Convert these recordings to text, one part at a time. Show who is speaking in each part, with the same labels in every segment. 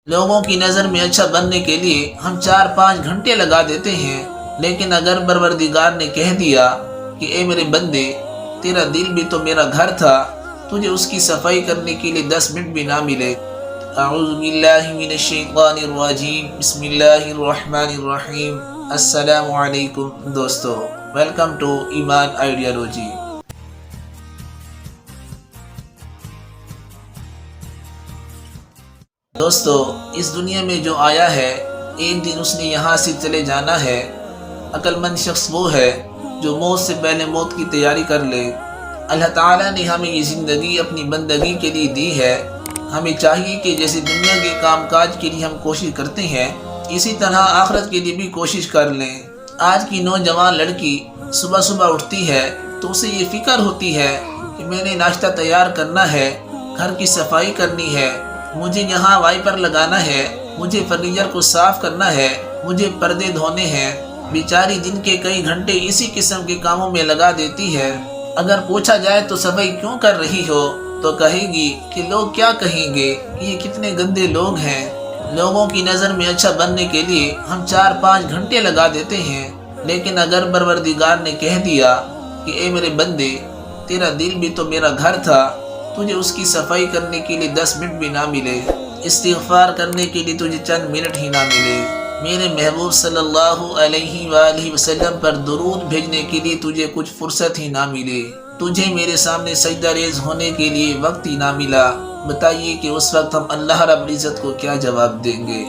Speaker 1: لوگوں کی نظر میں اچھا بننے کے لیے ہم 4-5 گھنٹے لگا دیتے ہیں، لیکن اگر پروردگار نے کہہ دیا کہ اے میرے بندے، تیرا دل بھی تو میرا گھر تھا، تجھے اس کی صفائی کرنے کے لیے 10 منٹ بھی نہ ملے۔ اعوذ باللہ من الشیطان الرجیم، بسم اللہ الرحمن الرحیم۔ السلام علیکم دوستو، ویلکم ٹو ایمان آئیڈیالوجی۔ دوستو، اس دنیا میں جو آیا ہے ایک دن اس نے یہاں سے چلے جانا ہے۔ عقل مند شخص وہ ہے جو موت سے پہلے موت کی تیاری کر لے۔ اللہ تعالیٰ نے ہمیں یہ زندگی اپنی بندگی کے لیے دی ہے۔ ہمیں چاہیے کہ جیسے دنیا کے کام کاج کے لیے ہم کوشش کرتے ہیں، اسی طرح آخرت کے لیے بھی کوشش کر لیں۔ آج کی نوجوان لڑکی صبح صبح اٹھتی ہے تو اسے یہ فکر ہوتی ہے کہ میں نے ناشتہ تیار کرنا ہے، گھر کی صفائی کرنی ہے، مجھے یہاں وائپر لگانا ہے، مجھے فرنیچر کو صاف کرنا ہے، مجھے پردے دھونے ہیں۔ بیچاری دن کے کئی گھنٹے اسی قسم کے کاموں میں لگا دیتی ہے۔ اگر پوچھا جائے تو صفائی کیوں کر رہی ہو تو کہے گی کہ لوگ کیا کہیں گے کہ یہ کتنے گندے لوگ ہیں۔ لوگوں کی نظر میں اچھا بننے کے لیے ہم 4-5 گھنٹے لگا دیتے ہیں، لیکن اگر پروردگار نے کہہ دیا کہ اے میرے بندے، تیرا دل بھی تو میرا گھر تھا، تجھے اس کی صفائی کرنے کے لیے 10 منٹ بھی نہ ملے، استغفار کرنے کے لیے تجھے چند منٹ ہی نہ ملے، میرے محبوب صلی اللہ علیہ وآلہ وسلم پر درود بھیجنے کے لیے تجھے کچھ فرصت ہی نہ ملے، تجھے میرے سامنے سجدہ ریز ہونے کے لیے وقت ہی نہ ملا، بتائیے کہ اس وقت ہم اللہ رب العزت کو کیا جواب دیں گے؟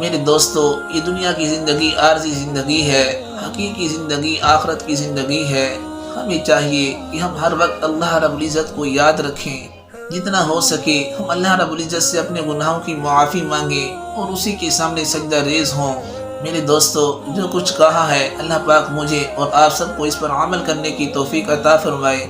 Speaker 1: میرے دوستو، یہ دنیا کی زندگی عارضی زندگی ہے، حقیقی زندگی آخرت کی زندگی ہے۔ ہمیں چاہیے کہ ہم ہر وقت اللہ رب العزت کو یاد رکھیں، جتنا ہو سکے ہم اللہ رب العزت سے اپنے گناہوں کی معافی مانگیں اور اسی کے سامنے سجدہ ریز ہوں۔ میرے دوستو، جو کچھ کہا ہے اللہ پاک مجھے اور آپ سب کو اس پر عمل کرنے کی توفیق عطا فرمائے،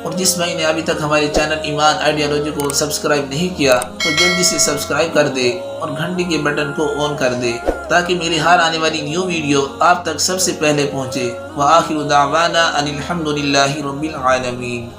Speaker 1: اور جس بھائی نے ابھی تک ہمارے چینل ایمان آئیڈیالوجی کو سبسکرائب نہیں کیا تو جلدی سے سبسکرائب کر دے اور گھنٹی کے بٹن کو آن کر دے تاکہ میری ہر آنے والی نیو ویڈیو آپ تک سب سے پہلے پہنچے۔ وآخر دعوانا ان الحمد للہ رب العالمین۔